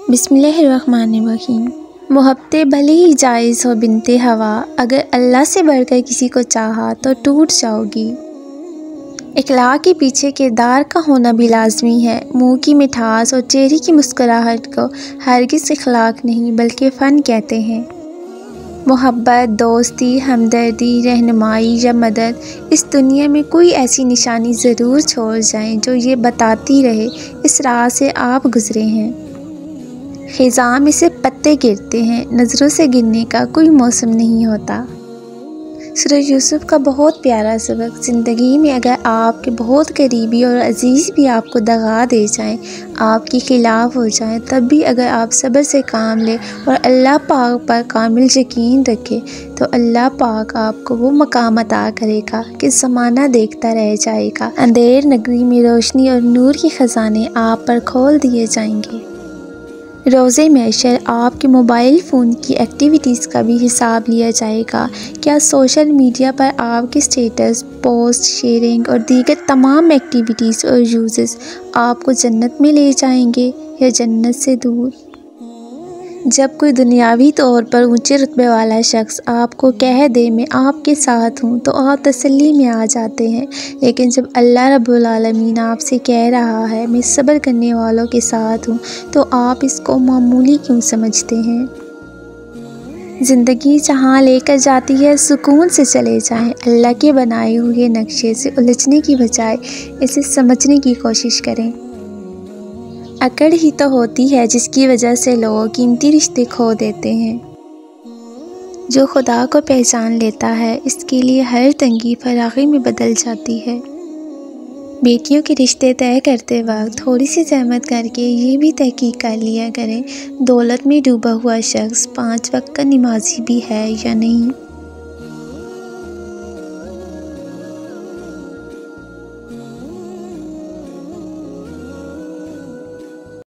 बिस्मिल्लाहिर्रहमानिर्रहीम। मोहब्बतें भले ही जायज़ हो बिनते हवा, अगर अल्लाह से बढ़कर किसी को चाहा तो टूट जाओगी। इखलाक के पीछे किरदार का होना भी लाजमी है। मुंह की मिठास और चेहरे की मुस्कुराहट को हरगिज़ इखलाक नहीं बल्कि फ़न कहते हैं। मोहब्बत, दोस्ती, हमदर्दी, रहनुमाई या मदद, इस दुनिया में कोई ऐसी निशानी ज़रूर छोड़ जाएं जो ये बताती रहे इस राह से आप गुज़रे हैं। ख़िज़ां में से पत्ते गिरते हैं, नज़रों से गिरने का कोई मौसम नहीं होता। सूरह यूसुफ का बहुत प्यारा सबक। ज़िंदगी में अगर आपके बहुत करीबी और अजीज़ भी आपको दगा दे जाएं, आपके ख़िलाफ़ हो जाएं, तब भी अगर आप सब्र से काम लें और अल्लाह पाक पर कामिल यकीन रखें तो अल्लाह पाक आपको वो मकाम अता करेगा कि ज़माना देखता रह जाएगा। अंधेर नगरी में रोशनी और नूर के ख़जाने आप पर खोल दिए जाएंगे। रोज़े महशर आपके मोबाइल फ़ोन की एक्टिविटीज़ का भी हिसाब लिया जाएगा। क्या सोशल मीडिया पर आपके स्टेटस, पोस्ट, शेयरिंग और दीगर तमाम एक्टिविटीज़ और यूज़ेस आपको जन्नत में ले जाएंगे या जन्नत से दूर? जब कोई दुनियावी तौर पर ऊंचे रुतबे वाला शख्स आपको कह दे मैं आपके साथ हूँ तो आप तसल्ली में आ जाते हैं, लेकिन जब अल्लाह रब्बुल आलमीन आपसे कह रहा है मैं सब्र करने वालों के साथ हूँ तो आप इसको मामूली क्यों समझते हैं? ज़िंदगी जहाँ लेकर जाती है सुकून से चले जाएं। अल्लाह के बनाए हुए नक्शे से उलझने की बजाय इसे समझने की कोशिश करें। अकड़ ही तो होती है जिसकी वजह से लोग कीमती रिश्ते खो देते हैं। जो खुदा को पहचान लेता है इसके लिए हर तंगी फरागी में बदल जाती है। बेटियों के रिश्ते तय करते वक्त थोड़ी सी ज़हमत करके ये भी तहकीक कर लिया करें दौलत में डूबा हुआ शख्स 5 वक्त का नमाजी भी है या नहीं।